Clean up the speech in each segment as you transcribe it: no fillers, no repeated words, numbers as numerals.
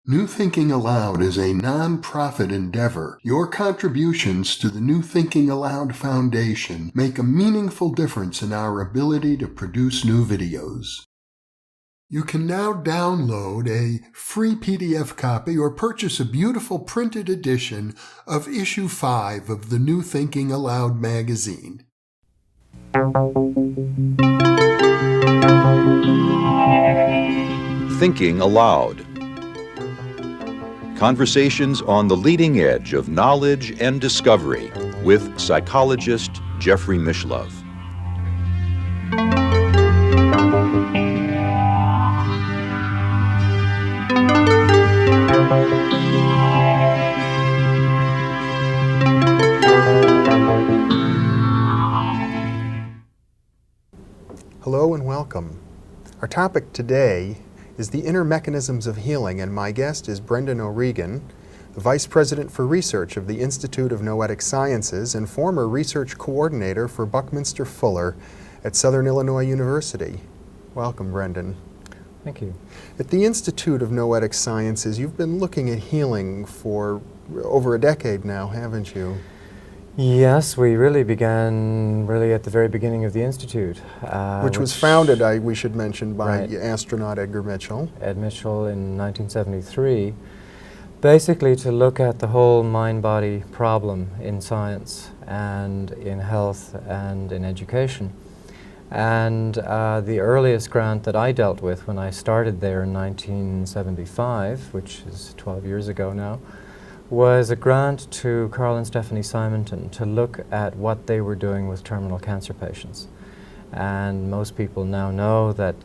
New Thinking Aloud is a non-profit endeavor. Your contributions to the New Thinking Aloud Foundation make a meaningful difference in our ability to produce new videos. You can now download a free PDF copy or purchase a beautiful printed edition of Issue 5 of the New Thinking Aloud magazine. Thinking Aloud. Conversations on the leading edge of knowledge and discovery with psychologist Jeffrey Mishlove. Hello and welcome. Our topic today is the inner mechanisms of healing, and my guest is Brendan O'Regan, the Vice President for Research of the Institute of Noetic Sciences and former research coordinator for Buckminster Fuller at Southern Illinois University. Welcome, Brendan. Thank you. At the Institute of Noetic Sciences, you've been looking at healing for over a decade now, haven't you? Yes, we really began at the very beginning of the Institute. Which was founded, we should mention, by Right. astronaut Edgar Mitchell. Ed Mitchell in 1973, basically to look at the whole mind-body problem in science and in health and in education. And the earliest grant that I dealt with when I started there in 1975, which is 12 years ago now, was a grant to Carl and Stephanie Simonton to look at what they were doing with terminal cancer patients. And most people now know that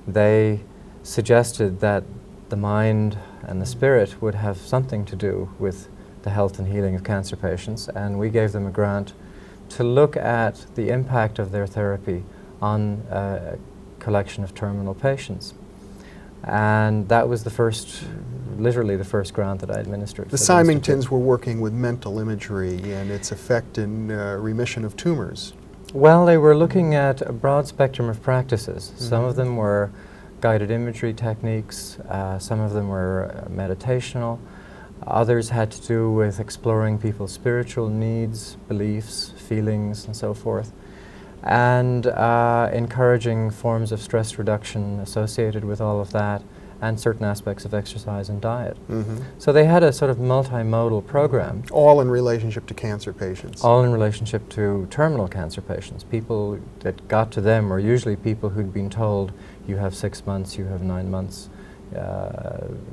they suggested that the mind and the spirit would have something to do with the health and healing of cancer patients, and we gave them a grant to look at the impact of their therapy on a collection of terminal patients. And that was literally the first grant that I administered. The Simontons were working with mental imagery and its effect in remission of tumors. Well, they were looking at a broad spectrum of practices. Some of them were guided imagery techniques, some of them were meditational, others had to do with exploring people's spiritual needs, beliefs, feelings, and so forth, and encouraging forms of stress reduction associated with all of that, and certain aspects of exercise and diet. So they had a sort of multimodal program. All in relationship to cancer patients. All in relationship to terminal cancer patients. People that got to them were usually people who'd been told, you have 6 months, you have 9 months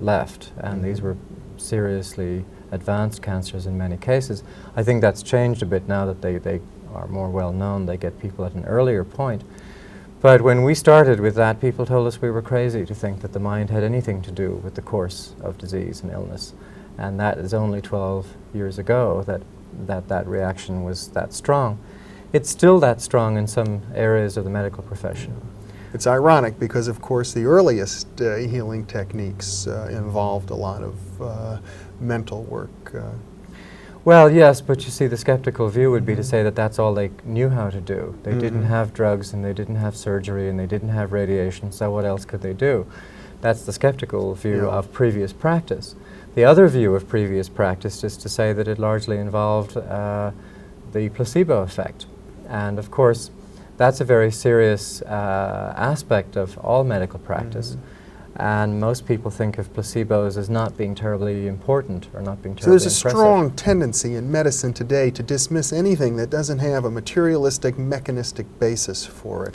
left, and these were seriously advanced cancers in many cases. I think that's changed a bit now that they are more well known. They get people at an earlier point. But when we started with that, people told us we were crazy to think that the mind had anything to do with the course of disease and illness. And that is only 12 years ago that reaction was that strong. It's still that strong in some areas of the medical profession. It's ironic because, of course, the earliest healing techniques involved a lot of mental work. Well, yes, but you see, the skeptical view would be to say that that's all they knew how to do. They didn't have drugs, and they didn't have surgery, and they didn't have radiation, so what else could they do? That's the skeptical view of previous practice. The other view of previous practice is to say that it largely involved the placebo effect. And of course, that's a very serious aspect of all medical practice. And most people think of placebos as not being terribly important or not being terribly impressive. So there's a strong tendency in medicine today to dismiss anything that doesn't have a materialistic, mechanistic basis for it.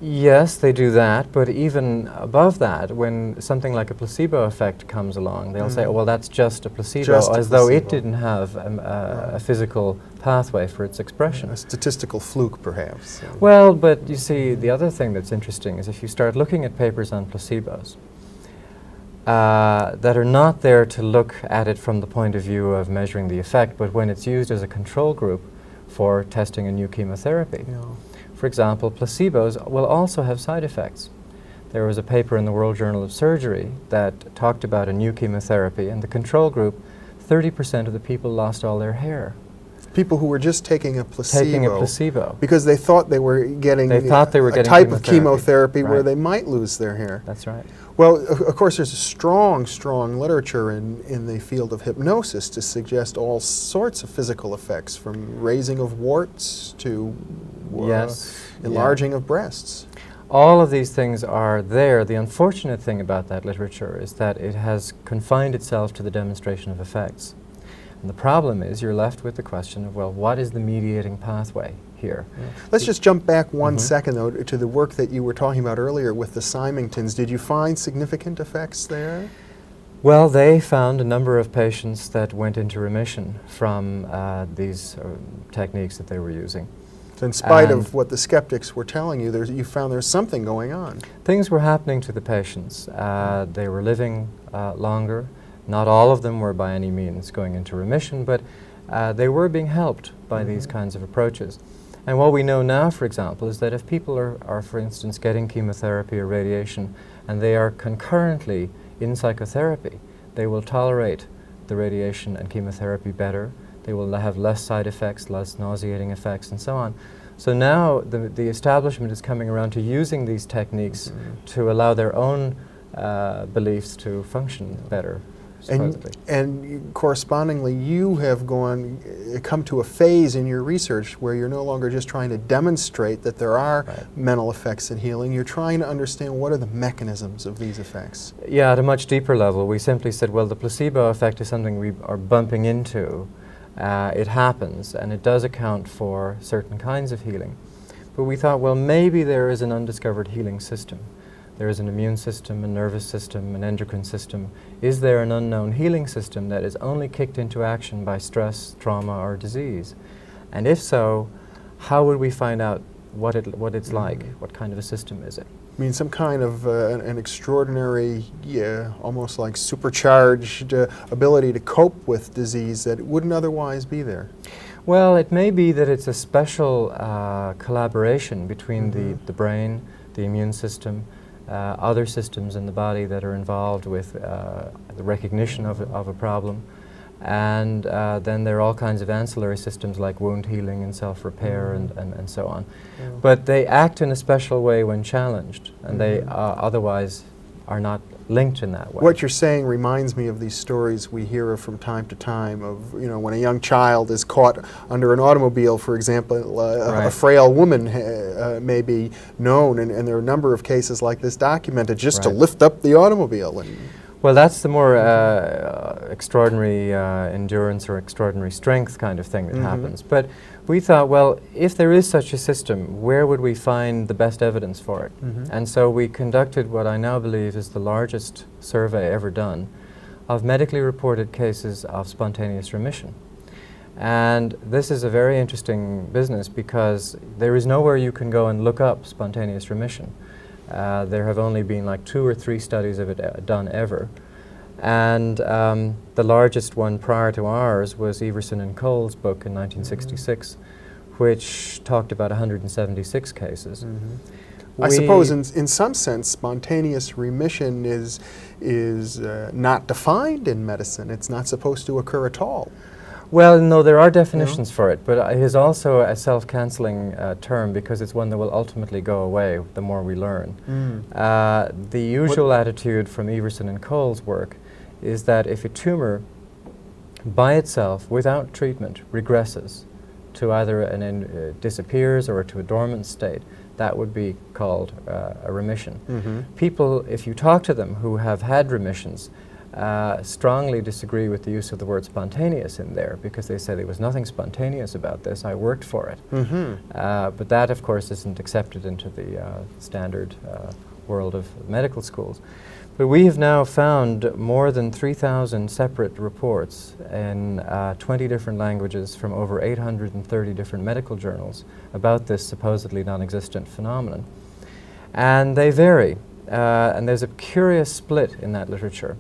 Yes, they do that, but even above that, when something like a placebo effect comes along, they'll say, oh, well, that's just a placebo, as though it didn't have a physical pathway for its expression. A statistical fluke, perhaps. Well, but you see, the other thing that's interesting is if you start looking at papers on placebos that are not there to look at it from the point of view of measuring the effect, but when it's used as a control group for testing a new chemotherapy. For example, placebos will also have side effects. There was a paper in the World Journal of Surgery that talked about a new chemotherapy, and the control group, 30% of the people lost all their hair. People who were just taking a placebo. Taking a placebo. Because they thought they were getting, They thought they were a getting type of chemotherapy Right. where they might lose their hair. That's right. Well, of course, there's a strong, strong literature in the field of hypnosis to suggest all sorts of physical effects, from raising of warts to Yes. enlarging of breasts. All of these things are there. The unfortunate thing about that literature is that it has confined itself to the demonstration of effects. And the problem is you're left with the question of, well, what is the mediating pathway here? Let's just jump back one second, though, to the work that you were talking about earlier with the Symingtons. Did you find significant effects there? Well, they found a number of patients that went into remission from these techniques that they were using. So in spite And of what the skeptics were telling you, you found there's something going on. things were happening to the patients. They were living longer. Not all of them were by any means going into remission, but they were being helped by these kinds of approaches. And what we know now, for example, is that if people are, for instance, getting chemotherapy or radiation, and they are concurrently in psychotherapy, they will tolerate the radiation and chemotherapy better. They will have less side effects, less nauseating effects, and so on. So now the establishment is coming around to using these techniques to allow their own beliefs to function better, supposedly. And correspondingly, you have come to a phase in your research where you're no longer just trying to demonstrate that there are mental effects in healing. You're trying to understand what are the mechanisms of these effects. Yeah, at a much deeper level, we simply said, well, the placebo effect is something we are bumping into. It happens, and it does account for certain kinds of healing. But we thought, well, maybe there is an undiscovered healing system. There is an immune system, a nervous system, an endocrine system. Is there an unknown healing system that is only kicked into action by stress, trauma, or disease? And if so, how would we find out what it's like? What kind of a system is it? I mean, some kind of an extraordinary, almost like supercharged ability to cope with disease that wouldn't otherwise be there. Well, it may be that it's a special collaboration between the brain, the immune system, other systems in the body that are involved with the recognition of a problem. And then there are all kinds of ancillary systems like wound healing and self-repair and so on. But they act in a special way when challenged, and they otherwise are not linked in that way. What you're saying reminds me of these stories we hear of from time to time of, when a young child is caught under an automobile, for example, a frail woman may be known, and there are a number of cases like this documented just to lift up the automobile. Well, that's the more extraordinary endurance or extraordinary strength kind of thing that happens. But we thought, well, if there is such a system, where would we find the best evidence for it? And so we conducted what I now believe is the largest survey ever done of medically reported cases of spontaneous remission. And this is a very interesting business because there is nowhere you can go and look up spontaneous remission. There have only been like 2 or 3 studies of it done ever. And the largest one prior to ours was Everson and Cole's book in 1966, which talked about 176 cases. I suppose in some sense spontaneous remission is not defined in medicine. It's not supposed to occur at all. Well, no, there are definitions for it, but it is also a self-canceling term because it's one that will ultimately go away the more we learn. The usual attitude from Everson and Cole's work is that if a tumor by itself, without treatment, regresses to either disappears or to a dormant state, that would be called a remission. People, if you talk to them who have had remissions, strongly disagree with the use of the word spontaneous in there because they say there was nothing spontaneous about this, I worked for it. But that, of course, isn't accepted into the standard world of medical schools. But we have now found more than 3,000 separate reports in 20 different languages from over 830 different medical journals about this supposedly non-existent phenomenon. And they vary, and there's a curious split in that literature.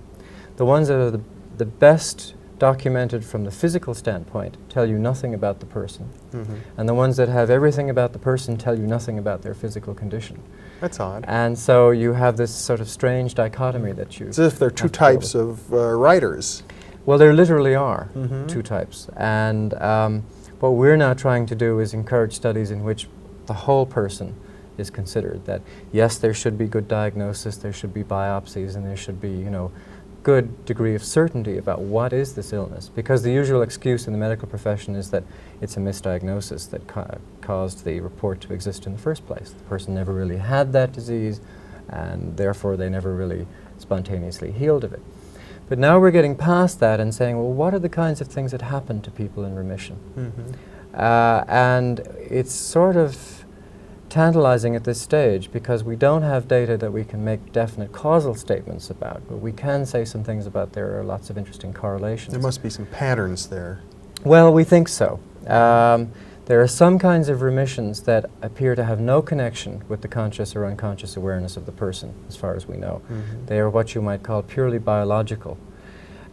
The ones that are the best documented from the physical standpoint tell you nothing about the person. And the ones that have everything about the person tell you nothing about their physical condition. That's odd. And so you have this sort of strange dichotomy that you... As if there are 2 types of writers. Well, there literally are 2 types. And What we're now trying to do is encourage studies in which the whole person is considered. That yes, there should be good diagnosis, there should be biopsies, and there should be, good degree of certainty about what is this illness. Because the usual excuse in the medical profession is that it's a misdiagnosis that caused the report to exist in the first place. The person never really had that disease, and therefore they never really spontaneously healed of it. But now we're getting past that and saying, well, what are the kinds of things that happen to people in remission? And it's sort of tantalizing at this stage because we don't have data that we can make definite causal statements about, but we can say some things about there are lots of interesting correlations. There must be some patterns there. Well, we think so. There are some kinds of remissions that appear to have no connection with the conscious or unconscious awareness of the person, as far as we know. They are what you might call purely biological.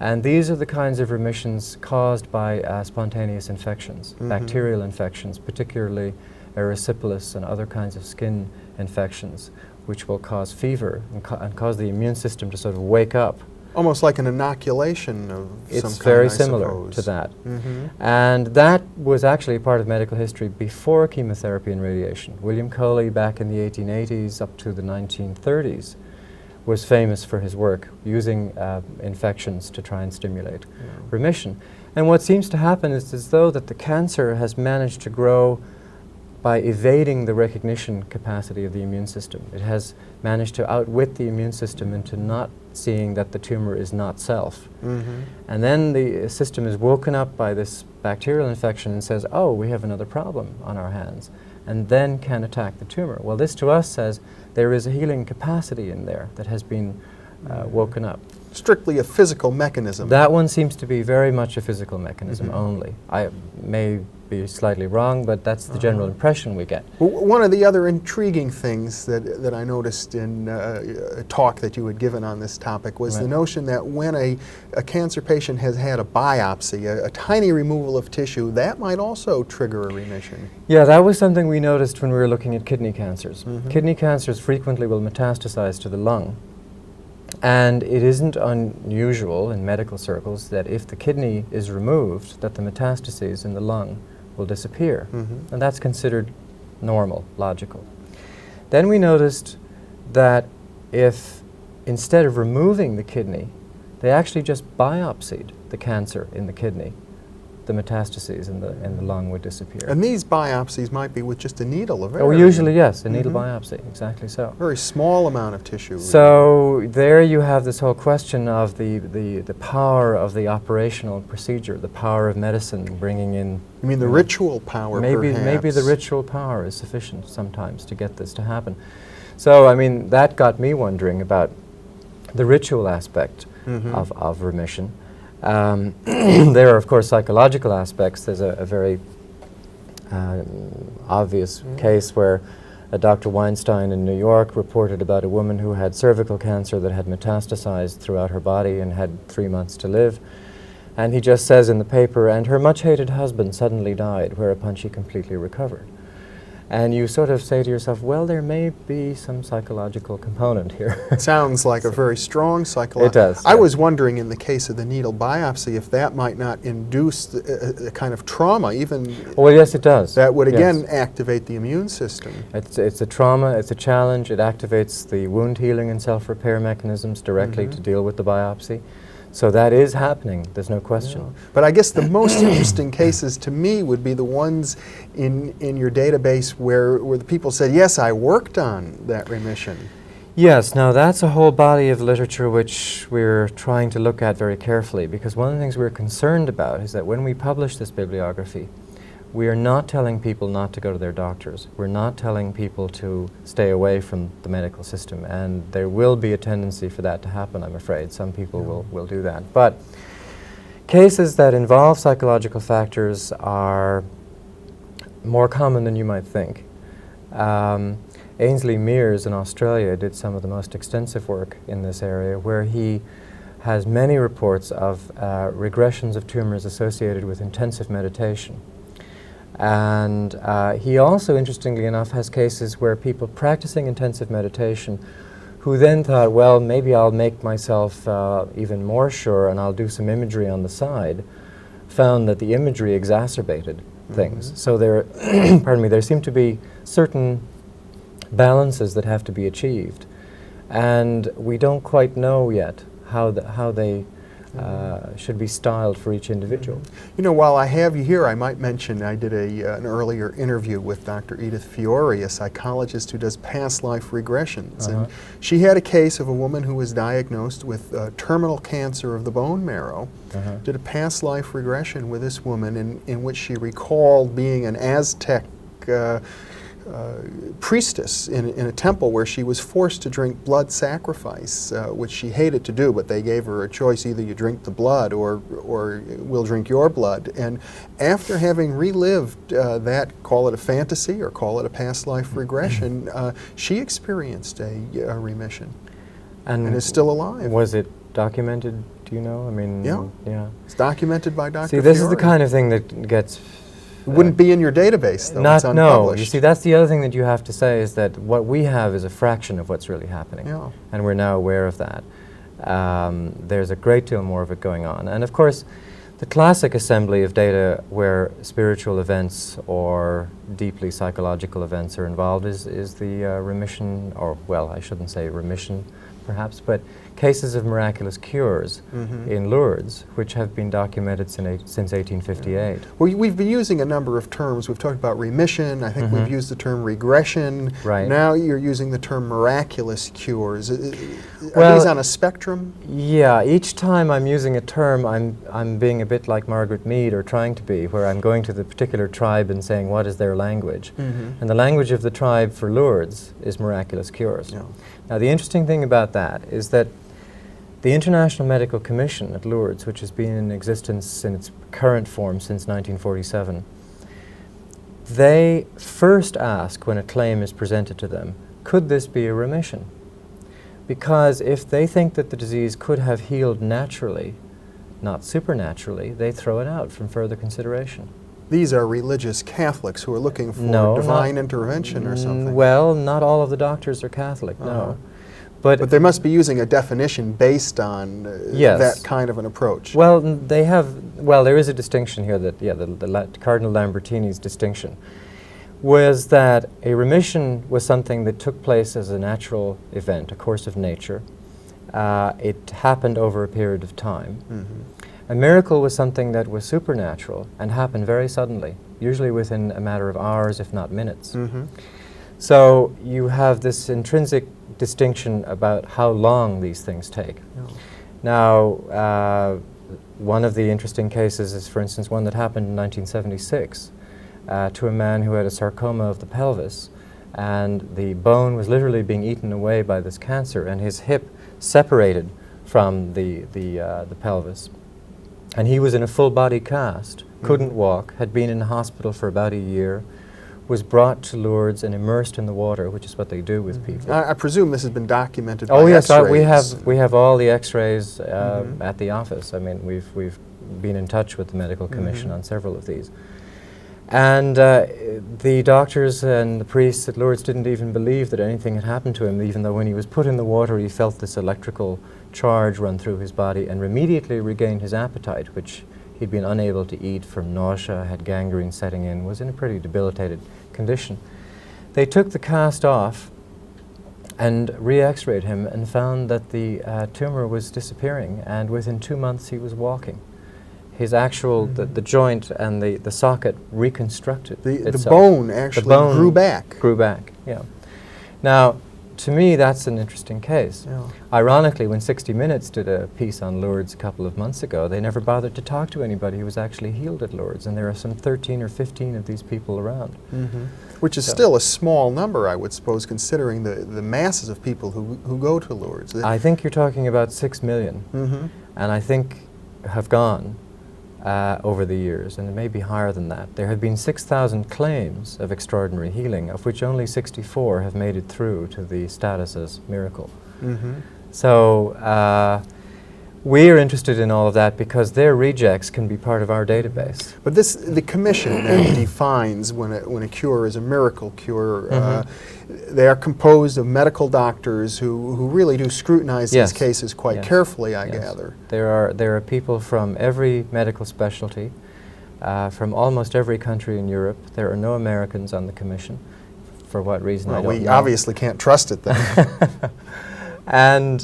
And these are the kinds of remissions caused by spontaneous infections, bacterial infections, particularly erysipelas and other kinds of skin infections, which will cause fever and cause the immune system to sort of wake up. Almost like an inoculation of some kind, It's very I similar suppose. to that. And that was actually part of medical history before chemotherapy and radiation. William Coley, back in the 1880s up to the 1930s, was famous for his work using infections to try and stimulate remission. And what seems to happen is as though that the cancer has managed to grow by evading the recognition capacity of the immune system. It has managed to outwit the immune system into not seeing that the tumor is not self. And then the system is woken up by this bacterial infection and says, oh, we have another problem on our hands, and then can attack the tumor. Well, this to us says there is a healing capacity in there that has been woken up. Strictly a physical mechanism. That one seems to be very much a physical mechanism only. I may be slightly wrong, but that's the general impression we get. One of the other intriguing things that I noticed in a talk that you had given on this topic was the notion that when a cancer patient has had a biopsy, a tiny removal of tissue, that might also trigger a remission. Yeah, that was something we noticed when we were looking at kidney cancers. Kidney cancers frequently will metastasize to the lung. And it isn't unusual in medical circles that if the kidney is removed, that the metastases in the lung will disappear. And that's considered normal, logical. Then we noticed that if instead of removing the kidney, they actually just biopsied the cancer in the kidney, the metastases in the lung would disappear. And these biopsies might be with just a needle, Usually yes, a needle biopsy, exactly so. Very small amount of tissue. So there you have this whole question of the power of the operational procedure, the power of medicine bringing in... You mean the ritual power, maybe perhaps? the ritual power is sufficient sometimes to get this to happen. So, I mean, that got me wondering about the ritual aspect of remission. There are, of course, psychological aspects. There's a very obvious case where Dr. Weinstein in New York reported about a woman who had cervical cancer that had metastasized throughout her body and had 3 months to live. And he just says in the paper, and her much-hated husband suddenly died, whereupon she completely recovered. And you sort of say to yourself, well, there may be some psychological component here. It sounds like a very strong psychological... It does. I was wondering in the case of the needle biopsy if that might not induce a kind of trauma, even... Well, yes, it does. That would again activate the immune system. It's a trauma, it's a challenge. It activates the wound healing and self-repair mechanisms directly to deal with the biopsy. So that is happening, there's no question. Yeah. But I guess the most interesting cases to me would be the ones in your database where the people said, yes, I worked on that remission. Yes, now that's a whole body of literature which we're trying to look at very carefully, because one of the things we're concerned about is that when we publish this bibliography, we are not telling people not to go to their doctors. We're not telling people to stay away from the medical system, and there will be a tendency for that to happen, I'm afraid. Some people will do that. But cases that involve psychological factors are more common than you might think. Ainsley Mears in Australia did some of the most extensive work in this area, where he has many reports of regressions of tumors associated with intensive meditation. And he also, interestingly enough, has cases where people practicing intensive meditation who then thought, well, maybe I'll make myself even more sure and I'll do some imagery on the side, found that the imagery exacerbated things. So there, pardon me, there seem to be certain balances that have to be achieved, and we don't quite know yet how they should be styled for each individual. You know, while I have you here, I might mention I did an earlier interview with Dr. Edith Fiore, a psychologist who does past life regressions. And she had a case of a woman who was diagnosed with terminal cancer of the bone marrow. Did a past life regression with this woman in which she recalled being an Aztec priestess in a temple where she was forced to drink blood sacrifice, which she hated to do, but they gave her a choice: either you drink the blood or we'll drink your blood. And after having relived that, call it a fantasy or call it a past life regression, she experienced a remission and is still alive. Was it documented, do you know? I mean, yeah. It's documented by Dr. See, this Fiore. is the kind of thing that gets... It wouldn't be in your database, though. It's no, unpublished. you see, that's the other thing that you have to say, is that what we have is a fraction of what's really happening. Yeah. And we're now aware of that. There's a great deal more of it going on. And of course, the classic assembly of data where spiritual events or deeply psychological events are involved is the remission, or, well, I shouldn't say remission, perhaps, but cases of miraculous cures in Lourdes, which have been documented since 1858. Well, we've been using a number of terms. We've talked about remission. I think we've used the term regression. Right. Now you're using the term miraculous cures. Are Well, these on a spectrum? Yeah, each time I'm using a term, I'm being a bit like Margaret Mead, or trying to be, where I'm going to the particular tribe and saying, what is their language? And the language of the tribe for Lourdes is miraculous cures. Yeah. Now, the interesting thing about that is that the International Medical Commission at Lourdes, which has been in existence in its current form since 1947, they first ask, when a claim is presented to them, could this be a remission? Because if they think that the disease could have healed naturally, not supernaturally, they throw it out from further consideration. These are religious Catholics who are looking for divine intervention or something. Well, not all of the doctors are Catholic, no. But they must be using a definition based on that kind of an approach. Well, there is a distinction here that, the Cardinal Lambertini's distinction was that a remission was something that took place as a natural event, a course of nature. It happened over a period of time. A miracle was something that was supernatural and happened very suddenly, usually within a matter of hours, if not minutes. So you have this intrinsic distinction about how long these things take. Now, one of the interesting cases is, for instance, one that happened in 1976 to a man who had a sarcoma of the pelvis, and the bone was literally being eaten away by this cancer, and his hip separated from the pelvis. And he was in a full-body cast, couldn't walk, had been in the hospital for about a year, was brought to Lourdes and immersed in the water, which is what they do with people. I presume this has been documented by Oh yes, X-rays. we have all the X-rays at the office. I mean, we've been in touch with the Medical Commission on several of these. And the doctors and the priests at Lourdes didn't even believe that anything had happened to him, even though when he was put in the water he felt this electrical charge run through his body and immediately regained his appetite, which he'd been unable to eat from nausea, had gangrene setting in, was in a pretty debilitated condition. They took the cast off and re-X-rayed him and found that the tumor was disappearing, and within 2 months he was walking. His actual, the joint and the socket reconstructed The itself. bone actually grew back. Grew back, yeah. Now, to me, that's an interesting case. Yeah. Ironically, when 60 Minutes did a piece on Lourdes a couple of months ago, they never bothered to talk to anybody who was actually healed at Lourdes, and there are some 13 or 15 of these people around. Which is still a small number, I would suppose, considering the masses of people who go to Lourdes. I think you're talking about 6 million, and I think have gone over the years, and it may be higher than that. There have been 6,000 claims of extraordinary healing, of which only 64 have made it through to the status as miracle. So we're interested in all of that because their rejects can be part of our database. But the commission then defines when a cure is a miracle cure. They are composed of medical doctors who really do scrutinize these cases quite carefully, I gather. There are people from every medical specialty, from almost every country in Europe. There are no Americans on the commission. For what reason, I don't know. We obviously can't trust it then. And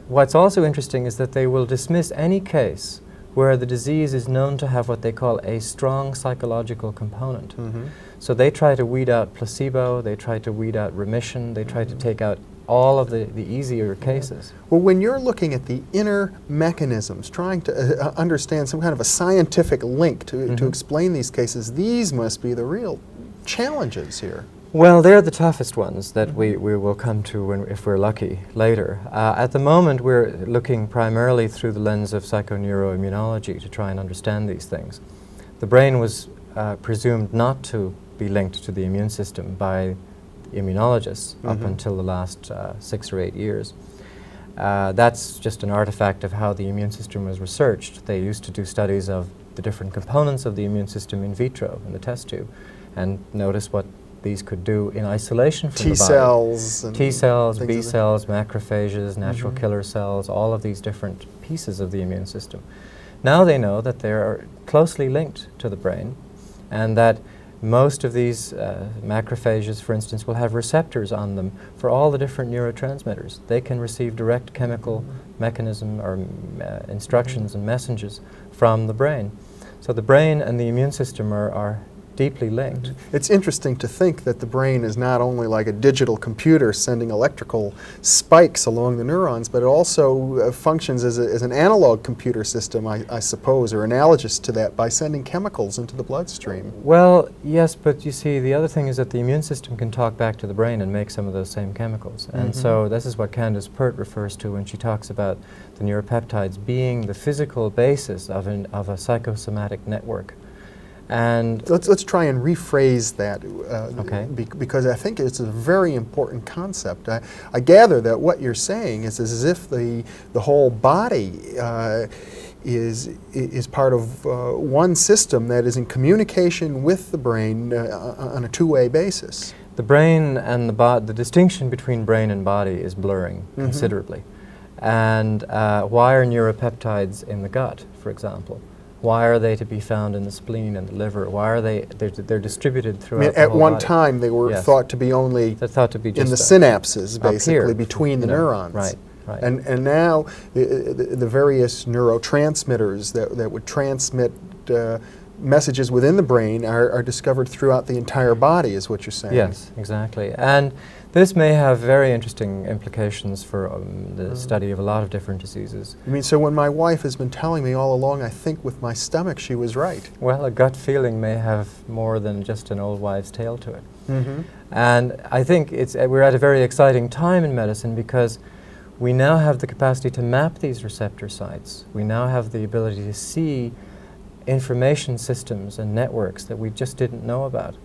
what's also interesting is that they will dismiss any case where the disease is known to have what they call a strong psychological component. So they try to weed out placebo, they try to weed out remission, they try to take out all of the easier cases. Well, when you're looking at the inner mechanisms, trying to understand some kind of a scientific link to explain these cases, these must be the real challenges here. Well, they're the toughest ones that we will come to if we're lucky later. At the moment, we're looking primarily through the lens of psychoneuroimmunology to try and understand these things. The brain was presumed not to be linked to the immune system by immunologists up until the last 6 or 8 years. That's just an artifact of how the immune system was researched. They used to do studies of the different components of the immune system in vitro in the test tube and notice what these could do in isolation from the body. T cells, B cells, macrophages, natural killer cells, all of these different pieces of the immune system. Now they know that they are closely linked to the brain and that most of these macrophages, for instance, will have receptors on them for all the different neurotransmitters. They can receive direct chemical mechanism or instructions and messages from the brain. So the brain and the immune system are deeply linked. It's interesting to think that the brain is not only like a digital computer sending electrical spikes along the neurons, but it also functions as an analog computer system, I suppose, or analogous to that, by sending chemicals into the bloodstream. Well, yes, but you see, the other thing is that the immune system can talk back to the brain and make some of those same chemicals. And so this is what Candace Pert refers to when she talks about the neuropeptides being the physical basis of a psychosomatic network. And let's try and rephrase that, because I think it's a very important concept. I gather that what you're saying is as if the whole body is part of one system that is in communication with the brain on a two-way basis. The brain and the distinction between brain and body is blurring considerably. And why are neuropeptides in the gut, for example? Why are they to be found in the spleen and the liver? Why are they're distributed throughout the whole At one body. time, they were thought to be only They're thought to be just in the synapses, basically, here, between the neurons. Right. And now the various neurotransmitters that would transmit messages within the brain are discovered throughout the entire body, is what you're saying. Yes, exactly. And this may have very interesting implications for the study of a lot of different diseases. I mean, so when my wife has been telling me all along, I think with my stomach she was right. Well, a gut feeling may have more than just an old wives' tale to it. And I think we're at a very exciting time in medicine because we now have the capacity to map these receptor sites. We now have the ability to see information systems and networks that we just didn't know about,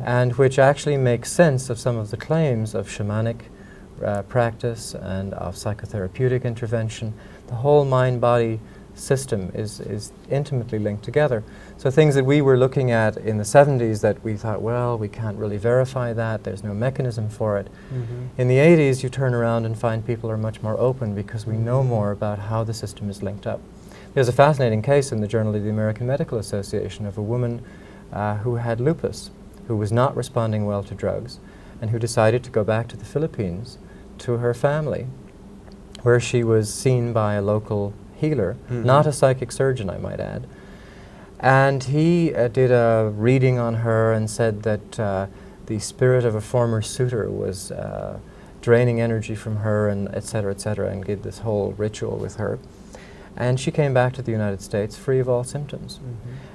and which actually make sense of some of the claims of shamanic practice and of psychotherapeutic intervention. The whole mind-body system is intimately linked together. So things that we were looking at in the 70s that we thought, well, we can't really verify that, there's no mechanism for it. In the 80s, you turn around and find people are much more open because we know more about how the system is linked up. There's a fascinating case in the Journal of the American Medical Association of a woman who had lupus, who was not responding well to drugs, and who decided to go back to the Philippines to her family, where she was seen by a local healer, not a psychic surgeon, I might add. And he did a reading on her and said that the spirit of a former suitor was draining energy from her, and et cetera, and did this whole ritual with her. And she came back to the United States free of all symptoms.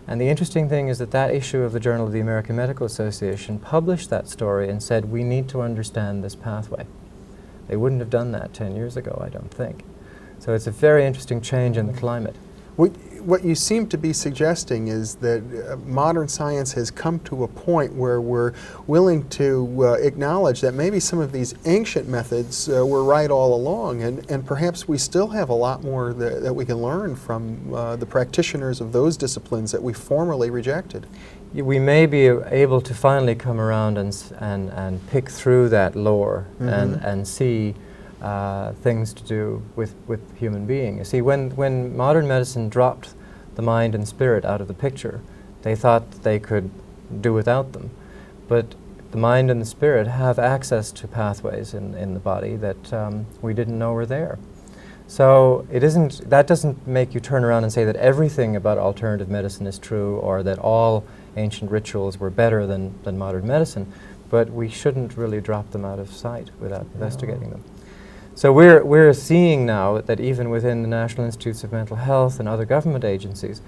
And the interesting thing is that issue of the Journal of the American Medical Association published that story and said, we need to understand this pathway. They wouldn't have done that 10 years ago, I don't think. So it's a very interesting change in the climate. What you seem to be suggesting is that modern science has come to a point where we're willing to acknowledge that maybe some of these ancient methods were right all along, and perhaps we still have a lot more that we can learn from the practitioners of those disciplines that we formerly rejected. We may be able to finally come around and pick through that lore and see things to do with human being. You see, when modern medicine dropped the mind and spirit out of the picture. They thought they could do without them. But the mind and the spirit have access to pathways in the body that we didn't know were there. So that doesn't make you turn around and say that everything about alternative medicine is true or that all ancient rituals were better than modern medicine, but we shouldn't really drop them out of sight without investigating them. So we're seeing now that even within the National Institutes of Mental Health and other government agencies,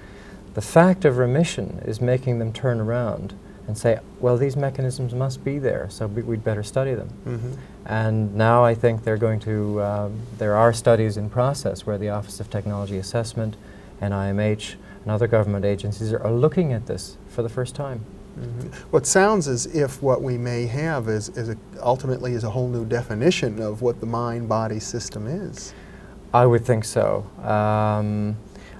the fact of remission is making them turn around and say, well, these mechanisms must be there, so we'd better study them. Mm-hmm. And now I think they're going to, there are studies in process where the Office of Technology Assessment and IMH and other government agencies are looking at this for the first time. Mm-hmm. Well, it sounds as if what we may have ultimately is a whole new definition of what the mind-body system is. I would think so.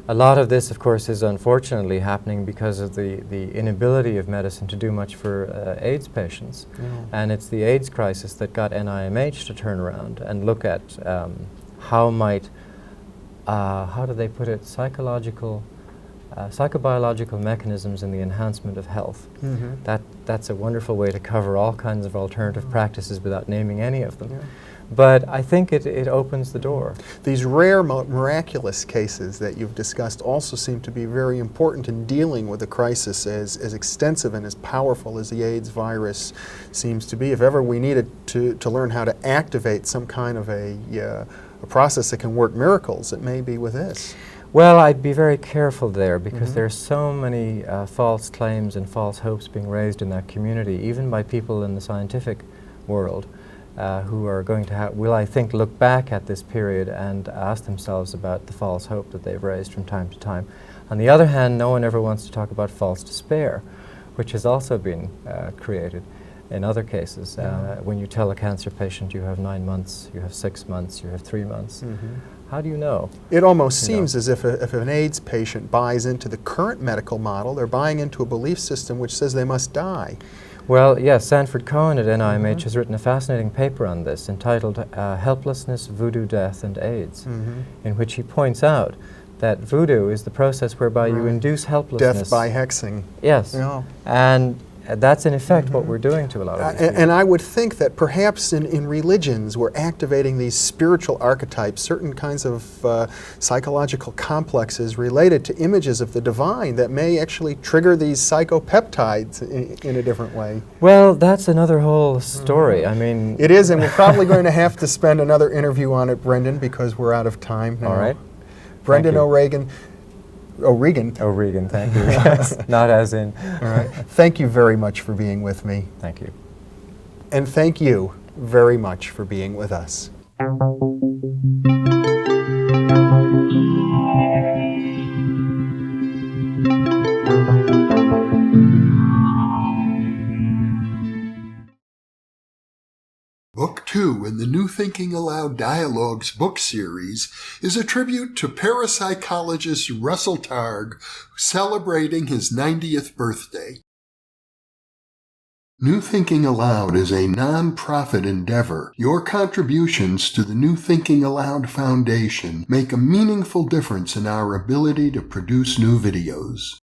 A lot of this, of course, is unfortunately happening because of the inability of medicine to do much for AIDS patients. And it's the AIDS crisis that got NIMH to turn around and look at how do they put it, psychobiological mechanisms in the enhancement of health. Mm-hmm. That's a wonderful way to cover all kinds of alternative practices without naming any of them. Yeah. But I think it opens the door. These rare miraculous cases that you've discussed also seem to be very important in dealing with a crisis as extensive and as powerful as the AIDS virus seems to be. If ever we needed to learn how to activate some kind of a process that can work miracles, it may be with this. Well, I'd be very careful there because there are so many false claims and false hopes being raised in that community, even by people in the scientific world. Who are going to will I think look back at this period and ask themselves about the false hope that they've raised from time to time. On the other hand, no one ever wants to talk about false despair, which has also been created in other cases. When you tell a cancer patient you have 9 months, you have 6 months, you have 3 months, how do you know? It almost seems as if an AIDS patient buys into the current medical model, they're buying into a belief system which says they must die. Well, yes, Sanford Cohen at NIMH has written a fascinating paper on this entitled Helplessness, Voodoo, Death, and AIDS, in which he points out that voodoo is the process whereby you induce helplessness. Death by hexing. Yes. Yeah. And that's in effect what we're doing to a lot of these people. And I would think that perhaps in religions we're activating these spiritual archetypes, certain kinds of psychological complexes related to images of the divine that may actually trigger these psychopeptides in a different way. Well, that's another whole story. I mean... It is, and we're probably going to have to spend another interview on it, Brendan, because we're out of time now. All right. Brendan O'Regan, thank you. Yes, not as in. All right. Thank you very much for being with me. Thank you. And thank you very much for being with us. Book 2 in the New Thinking Aloud Dialogues book series is a tribute to parapsychologist Russell Targ, celebrating his 90th birthday. New Thinking Aloud is a non-profit endeavor. Your contributions to the New Thinking Aloud Foundation make a meaningful difference in our ability to produce new videos.